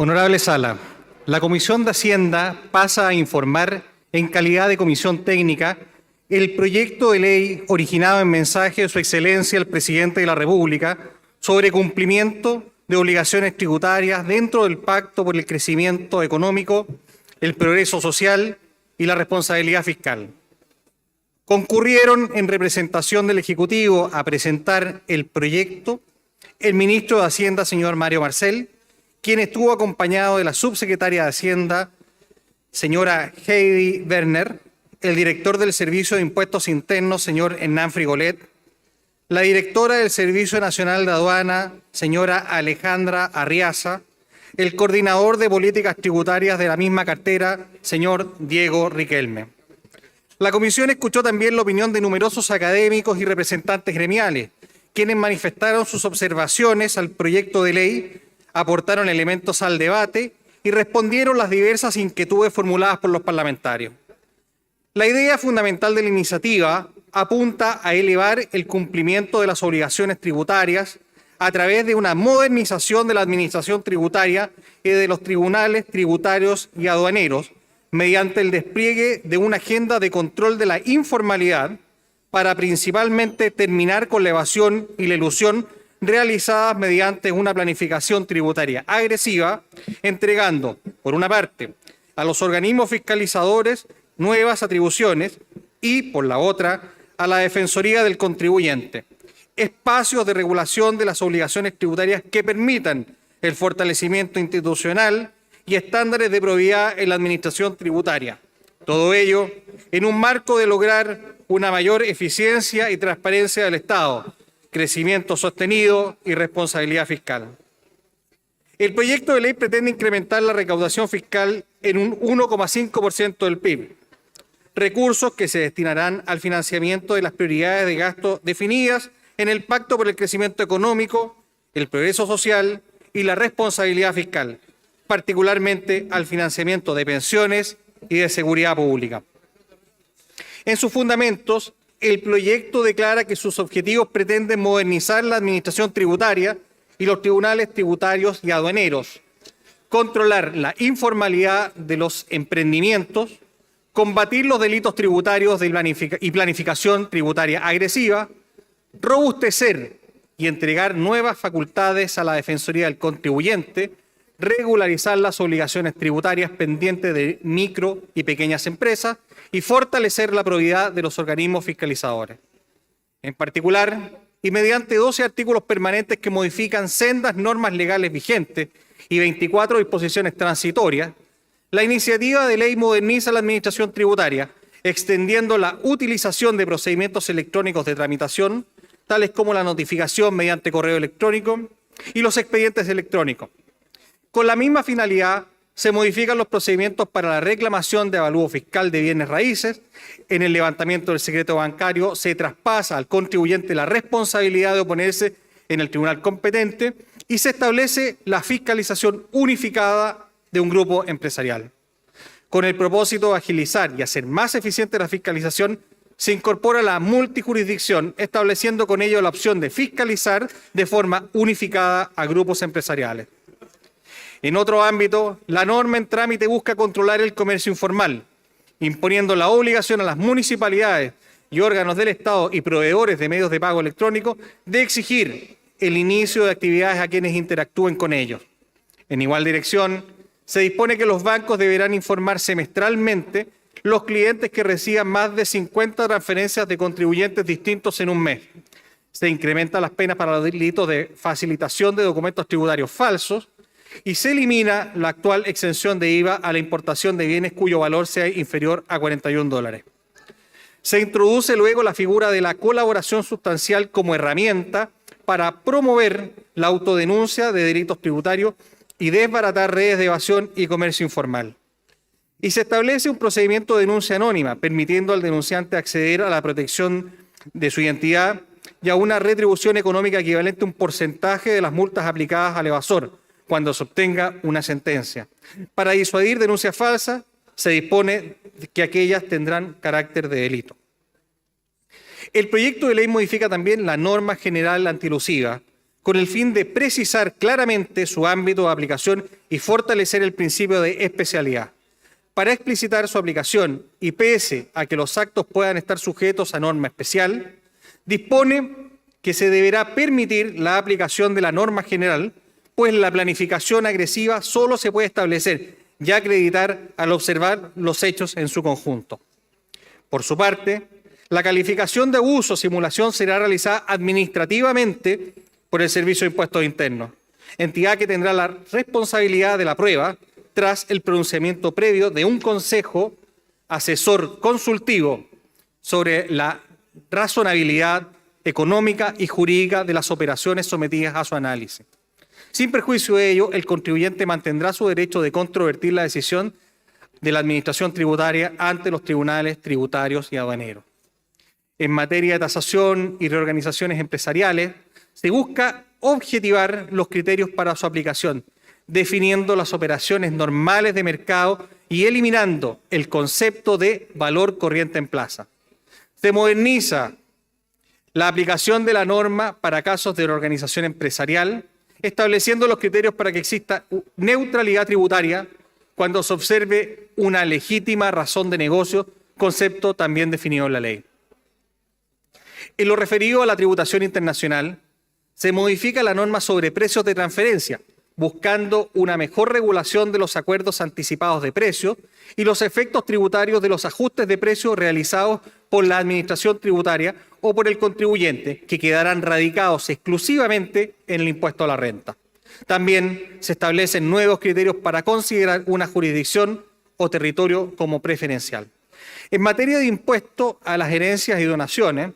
Honorable Sala, la Comisión de Hacienda pasa a informar, en calidad de comisión técnica, el proyecto de ley originado en mensaje de Su Excelencia el Presidente de la República sobre cumplimiento de obligaciones tributarias dentro del Pacto por el Crecimiento Económico, el Progreso Social y la Responsabilidad Fiscal. Concurrieron en representación del Ejecutivo a presentar el proyecto el ministro de Hacienda, señor Mario Marcel, quien estuvo acompañado de la subsecretaria de Hacienda, señora Heidi Werner, el director del Servicio de Impuestos Internos, señor Hernán Frigolet, la directora del Servicio Nacional de Aduana, señora Alejandra Arriaza, el coordinador de políticas tributarias de la misma cartera, señor Diego Riquelme. La comisión escuchó también la opinión de numerosos académicos y representantes gremiales, quienes manifestaron sus observaciones al proyecto de ley, aportaron elementos al debate y respondieron las diversas inquietudes formuladas por los parlamentarios. La idea fundamental de la iniciativa apunta a elevar el cumplimiento de las obligaciones tributarias a través de una modernización de la administración tributaria y de los tribunales tributarios y aduaneros, mediante el despliegue de una agenda de control de la informalidad para principalmente terminar con la evasión y la elusión realizadas mediante una planificación tributaria agresiva, entregando, por una parte, a los organismos fiscalizadores nuevas atribuciones y, por la otra, a la Defensoría del Contribuyente, espacios de regulación de las obligaciones tributarias que permitan el fortalecimiento institucional y estándares de probidad en la administración tributaria. Todo ello en un marco de lograr una mayor eficiencia y transparencia del Estado, crecimiento sostenido y responsabilidad fiscal. El proyecto de ley pretende incrementar la recaudación fiscal en un 1,5% del PIB, recursos que se destinarán al financiamiento de las prioridades de gasto definidas en el Pacto por el Crecimiento Económico, el Progreso Social y la Responsabilidad Fiscal, particularmente al financiamiento de pensiones y de seguridad pública. En sus fundamentos, el proyecto declara que sus objetivos pretenden modernizar la administración tributaria y los tribunales tributarios y aduaneros, controlar la informalidad de los emprendimientos, combatir los delitos tributarios y planificación tributaria agresiva, robustecer y entregar nuevas facultades a la Defensoría del Contribuyente, regularizar las obligaciones tributarias pendientes de micro y pequeñas empresas y fortalecer la probidad de los organismos fiscalizadores. En particular, y mediante 12 artículos permanentes que modifican sendas normas legales vigentes y 24 disposiciones transitorias, la iniciativa de ley moderniza la administración tributaria, extendiendo la utilización de procedimientos electrónicos de tramitación, tales como la notificación mediante correo electrónico y los expedientes electrónicos. Con la misma finalidad, se modifican los procedimientos para la reclamación de avalúo fiscal de bienes raíces. En el levantamiento del secreto bancario se traspasa al contribuyente la responsabilidad de oponerse en el tribunal competente y se establece la fiscalización unificada de un grupo empresarial. Con el propósito de agilizar y hacer más eficiente la fiscalización, se incorpora la multijurisdicción, estableciendo con ello la opción de fiscalizar de forma unificada a grupos empresariales. En otro ámbito, la norma en trámite busca controlar el comercio informal, imponiendo la obligación a las municipalidades y órganos del Estado y proveedores de medios de pago electrónico de exigir el inicio de actividades a quienes interactúen con ellos. En igual dirección, se dispone que los bancos deberán informar semestralmente los clientes que reciban más de 50 transferencias de contribuyentes distintos en un mes. Se incrementan las penas para los delitos de facilitación de documentos tributarios falsos y se elimina la actual exención de IVA a la importación de bienes cuyo valor sea inferior a $41. Se introduce luego la figura de la colaboración sustancial como herramienta para promover la autodenuncia de delitos tributarios y desbaratar redes de evasión y comercio informal. Y se establece un procedimiento de denuncia anónima, permitiendo al denunciante acceder a la protección de su identidad y a una retribución económica equivalente a un porcentaje de las multas aplicadas al evasor cuando se obtenga una sentencia. Para disuadir denuncias falsas, se dispone que aquellas tendrán carácter de delito. El proyecto de ley modifica también la norma general antielusiva, con el fin de precisar claramente su ámbito de aplicación y fortalecer el principio de especialidad. Para explicitar su aplicación y pese a que los actos puedan estar sujetos a norma especial, dispone que se deberá permitir la aplicación de la norma general, pues la planificación agresiva solo se puede establecer y acreditar al observar los hechos en su conjunto. Por su parte, la calificación de abuso o simulación será realizada administrativamente por el Servicio de Impuestos Internos, entidad que tendrá la responsabilidad de la prueba tras el pronunciamiento previo de un consejo asesor consultivo sobre la razonabilidad económica y jurídica de las operaciones sometidas a su análisis. Sin perjuicio de ello, el contribuyente mantendrá su derecho de controvertir la decisión de la Administración Tributaria ante los tribunales tributarios y aduaneros. En materia de tasación y reorganizaciones empresariales, se busca objetivar los criterios para su aplicación, definiendo las operaciones normales de mercado y eliminando el concepto de valor corriente en plaza. Se moderniza la aplicación de la norma para casos de reorganización empresarial, estableciendo los criterios para que exista neutralidad tributaria cuando se observe una legítima razón de negocio, concepto también definido en la ley. En lo referido a la tributación internacional, se modifica la norma sobre precios de transferencia, buscando una mejor regulación de los acuerdos anticipados de precios y los efectos tributarios de los ajustes de precios realizados por la Administración Tributaria o por el contribuyente, que quedarán radicados exclusivamente en el impuesto a la renta. También se establecen nuevos criterios para considerar una jurisdicción o territorio como preferencial. En materia de impuesto a las herencias y donaciones,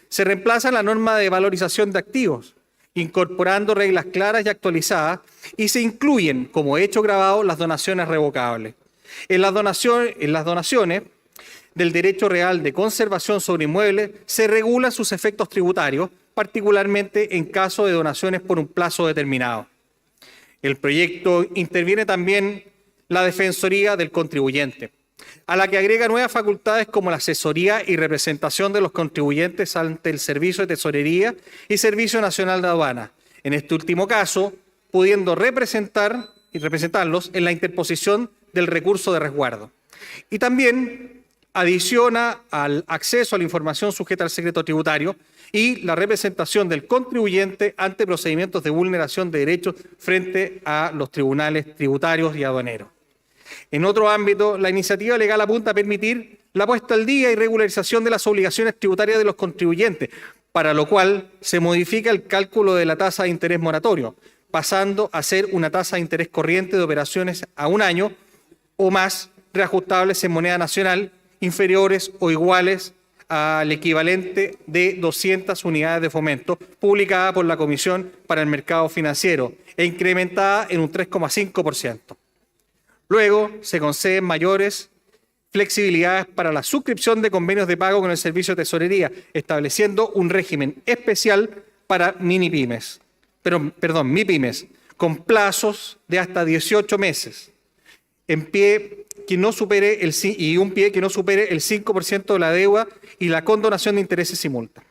se reemplaza la norma de valorización de activos, incorporando reglas claras y actualizadas, y se incluyen como hecho grabado las donaciones revocables. En las donaciones del derecho real de conservación sobre inmuebles se regulan sus efectos tributarios, particularmente en caso de donaciones por un plazo determinado. El proyecto interviene también la Defensoría del Contribuyente, a la que agrega nuevas facultades como la asesoría y representación de los contribuyentes ante el Servicio de Tesorería y Servicio Nacional de Aduanas, en este último caso, pudiendo representarlos en la interposición del recurso de resguardo. Y también adiciona al acceso a la información sujeta al secreto tributario y la representación del contribuyente ante procedimientos de vulneración de derechos frente a los tribunales tributarios y aduaneros. En otro ámbito, la iniciativa legal apunta a permitir la puesta al día y regularización de las obligaciones tributarias de los contribuyentes, para lo cual se modifica el cálculo de la tasa de interés moratorio, pasando a ser una tasa de interés corriente de operaciones a un año o más reajustables en moneda nacional inferiores o iguales al equivalente de 200 unidades de fomento, publicada por la Comisión para el Mercado Financiero e incrementada en un 3,5%. Luego, se conceden mayores flexibilidades para la suscripción de convenios de pago con el Servicio de Tesorería, estableciendo un régimen especial para MIPYMES, con plazos de hasta 18 meses, un pie que no supere el 5% de la deuda y la condonación de intereses y multas.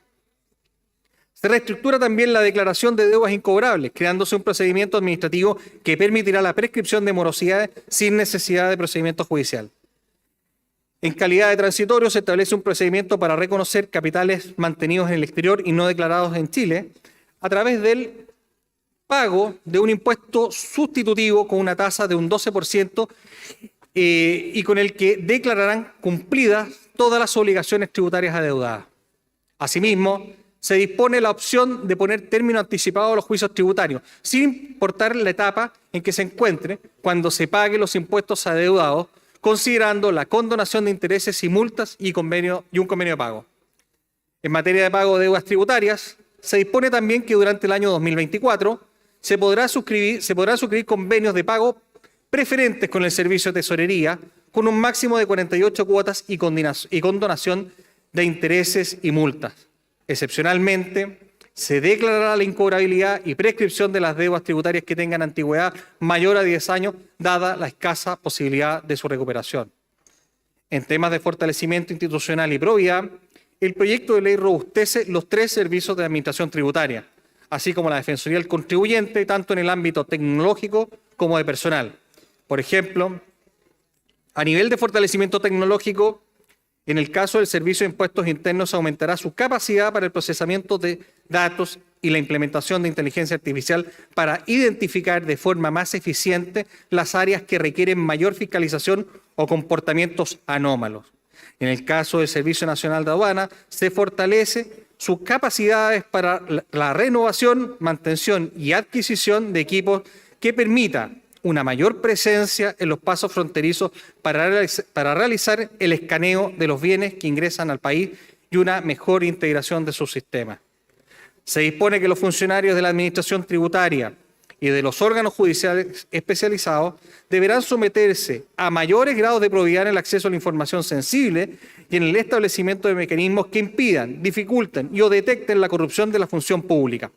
Se reestructura también la declaración de deudas incobrables, creándose un procedimiento administrativo que permitirá la prescripción de morosidades sin necesidad de procedimiento judicial. En calidad de transitorio, se establece un procedimiento para reconocer capitales mantenidos en el exterior y no declarados en Chile a través del pago de un impuesto sustitutivo con una tasa de un 12% y con el que declararán cumplidas todas las obligaciones tributarias adeudadas. Asimismo, se dispone la opción de poner término anticipado a los juicios tributarios, sin importar la etapa en que se encuentre cuando se paguen los impuestos adeudados, considerando la condonación de intereses y multas y un convenio de pago. En materia de pago de deudas tributarias, se dispone también que durante el año 2024 se podrán suscribir convenios de pago preferentes con el Servicio de Tesorería, con un máximo de 48 cuotas y condonación de intereses y multas. Excepcionalmente, se declarará la incobrabilidad y prescripción de las deudas tributarias que tengan antigüedad mayor a 10 años, dada la escasa posibilidad de su recuperación. En temas de fortalecimiento institucional y probidad, el proyecto de ley robustece los 3 servicios de administración tributaria, así como la Defensoría del Contribuyente, tanto en el ámbito tecnológico como de personal. Por ejemplo, a nivel de fortalecimiento tecnológico, en el caso del Servicio de Impuestos Internos aumentará su capacidad para el procesamiento de datos y la implementación de inteligencia artificial para identificar de forma más eficiente las áreas que requieren mayor fiscalización o comportamientos anómalos. En el caso del Servicio Nacional de Aduana, se fortalece sus capacidades para la renovación, mantención y adquisición de equipos que permita una mayor presencia en los pasos fronterizos para realizar el escaneo de los bienes que ingresan al país y una mejor integración de sus sistemas. Se dispone que los funcionarios de la Administración Tributaria y de los órganos judiciales especializados deberán someterse a mayores grados de probidad en el acceso a la información sensible y en el establecimiento de mecanismos que impidan, dificulten y o detecten la corrupción de la función pública.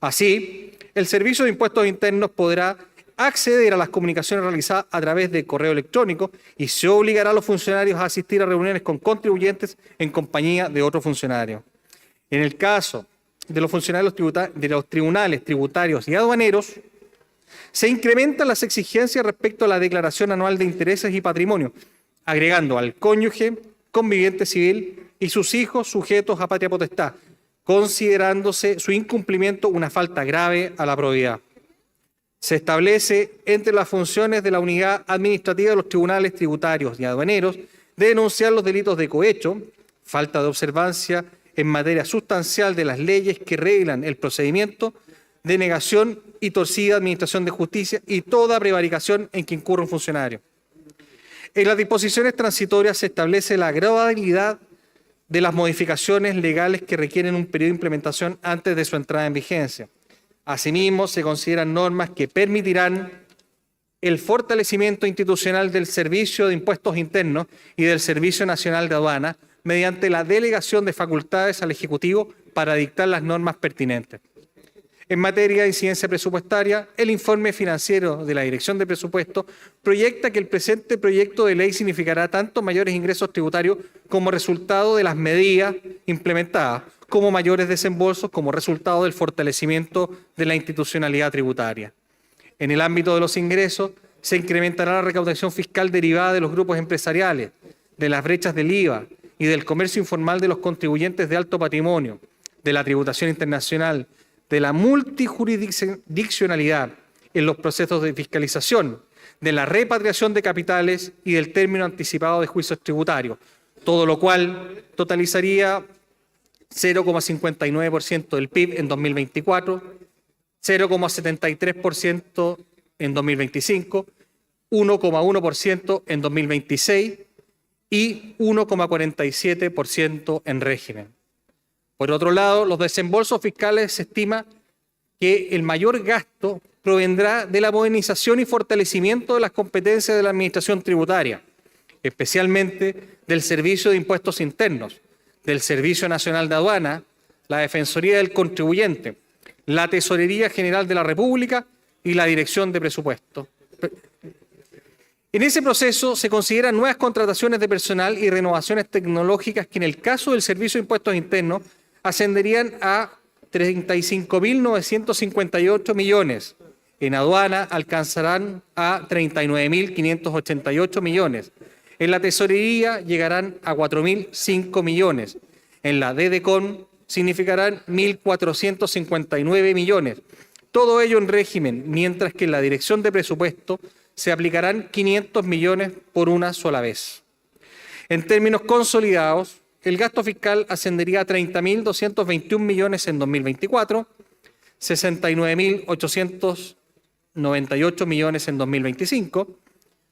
Así, el Servicio de Impuestos Internos podrá acceder a las comunicaciones realizadas a través de correo electrónico y se obligará a los funcionarios a asistir a reuniones con contribuyentes en compañía de otros funcionarios. En el caso de los funcionarios de los tribunales tributarios y aduaneros, se incrementan las exigencias respecto a la declaración anual de intereses y patrimonio, agregando al cónyuge, conviviente civil y sus hijos sujetos a patria potestad, considerándose su incumplimiento una falta grave a la probidad. Se establece entre las funciones de la unidad administrativa de los tribunales tributarios y aduaneros de denunciar los delitos de cohecho, falta de observancia en materia sustancial de las leyes que reglan el procedimiento, denegación y torcida administración de justicia y toda prevaricación en que incurra un funcionario. En las disposiciones transitorias se establece la gradualidad de las modificaciones legales que requieren un periodo de implementación antes de su entrada en vigencia. Asimismo, se consideran normas que permitirán el fortalecimiento institucional del Servicio de Impuestos Internos y del Servicio Nacional de Aduana mediante la delegación de facultades al Ejecutivo para dictar las normas pertinentes. En materia de incidencia presupuestaria, el informe financiero de la Dirección de Presupuesto proyecta que el presente proyecto de ley significará tanto mayores ingresos tributarios como resultado de las medidas implementadas, como mayores desembolsos como resultado del fortalecimiento de la institucionalidad tributaria. En el ámbito de los ingresos, se incrementará la recaudación fiscal derivada de los grupos empresariales, de las brechas del IVA y del comercio informal de los contribuyentes de alto patrimonio, de la tributación internacional, de la multijurisdiccionalidad en los procesos de fiscalización, de la repatriación de capitales y del término anticipado de juicios tributarios, todo lo cual totalizaría 0,59% del PIB en 2024, 0,73% en 2025, 1,1% en 2026 y 1,47% en régimen. Por otro lado, los desembolsos fiscales se estima que el mayor gasto provendrá de la modernización y fortalecimiento de las competencias de la Administración Tributaria, especialmente del Servicio de Impuestos Internos, del Servicio Nacional de Aduana, la Defensoría del Contribuyente, la Tesorería General de la República y la Dirección de Presupuesto. En ese proceso se consideran nuevas contrataciones de personal y renovaciones tecnológicas que en el caso del Servicio de Impuestos Internos ascenderían a 35.958 millones. En aduana alcanzarán a 39.588 millones. En la tesorería llegarán a 4.005 millones. En la DDCON significarán 1.459 millones. Todo ello en régimen, mientras que en la Dirección de Presupuesto se aplicarán 500 millones por una sola vez. En términos consolidados, el gasto fiscal ascendería a 30.221 millones en 2024, 69.898 millones en 2025,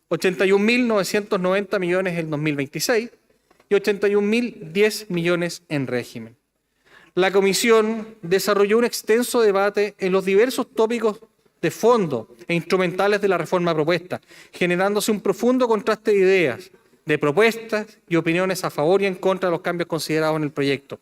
81.990 millones en 2026 y 81.010 millones en régimen. La Comisión desarrolló un extenso debate en los diversos tópicos de fondo e instrumentales de la reforma propuesta, generándose un profundo contraste de ideas, de propuestas y opiniones a favor y en contra de los cambios considerados en el proyecto.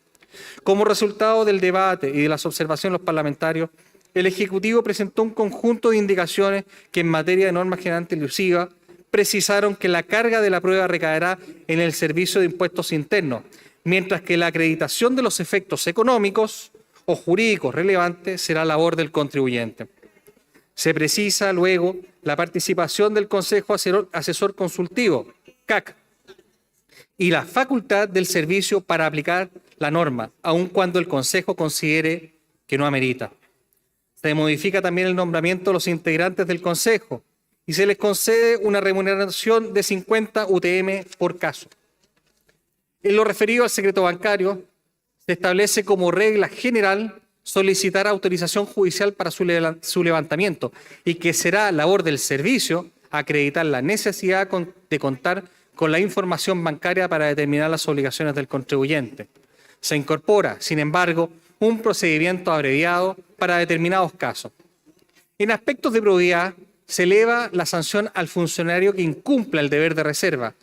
Como resultado del debate y de las observaciones de los parlamentarios, el Ejecutivo presentó un conjunto de indicaciones que en materia de norma general elusiva precisaron que la carga de la prueba recaerá en el Servicio de Impuestos Internos, mientras que la acreditación de los efectos económicos o jurídicos relevantes será labor del contribuyente. Se precisa luego la participación del Consejo Asesor Consultivo, CAC, y la facultad del servicio para aplicar la norma, aun cuando el Consejo considere que no amerita. Se modifica también el nombramiento de los integrantes del Consejo y se les concede una remuneración de 50 UTM por caso. En lo referido al secreto bancario, se establece como regla general solicitar autorización judicial para su levantamiento y que será labor del servicio acreditar la necesidad de contar con la información bancaria para determinar las obligaciones del contribuyente. Se incorpora, sin embargo, un procedimiento abreviado para determinados casos. En aspectos de probidad, se eleva la sanción al funcionario que incumpla el deber de reserva.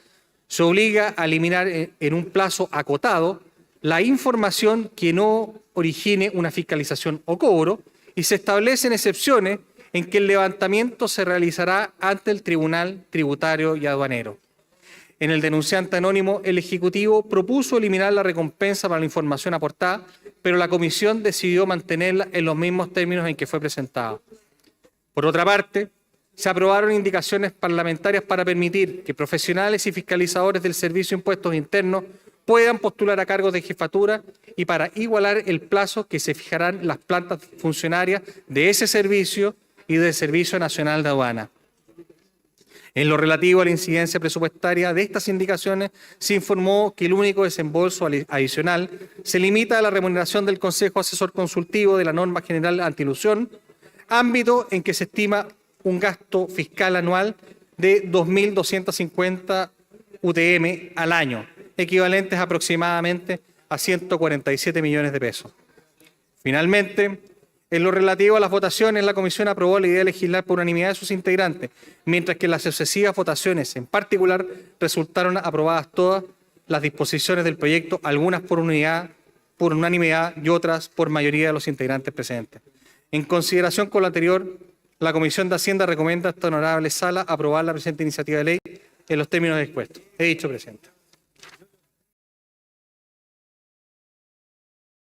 Se obliga a eliminar en un plazo acotado la información que no origine una fiscalización o cobro y se establecen excepciones en que el levantamiento se realizará ante el Tribunal Tributario y Aduanero. En el denunciante anónimo, el Ejecutivo propuso eliminar la recompensa para la información aportada, pero la Comisión decidió mantenerla en los mismos términos en que fue presentada. Por otra parte, se aprobaron indicaciones parlamentarias para permitir que profesionales y fiscalizadores del Servicio de Impuestos Internos puedan postular a cargos de jefatura y para igualar el plazo que se fijarán las plantas funcionarias de ese servicio y del Servicio Nacional de Aduana. En lo relativo a la incidencia presupuestaria de estas indicaciones, se informó que el único desembolso adicional se limita a la remuneración del Consejo Asesor Consultivo de la Norma General Antielusión, ámbito en que se estima un gasto fiscal anual de 2.250 UTM al año, equivalentes aproximadamente a 147 millones de pesos. Finalmente, en lo relativo a las votaciones, la Comisión aprobó la idea de legislar por unanimidad de sus integrantes, mientras que en las sucesivas votaciones, en particular, resultaron aprobadas todas las disposiciones del proyecto, algunas por unanimidad y otras por mayoría de los integrantes presentes. En consideración con lo anterior, la Comisión de Hacienda recomienda a esta honorable sala aprobar la presente iniciativa de ley en los términos expuestos. He dicho, presidente.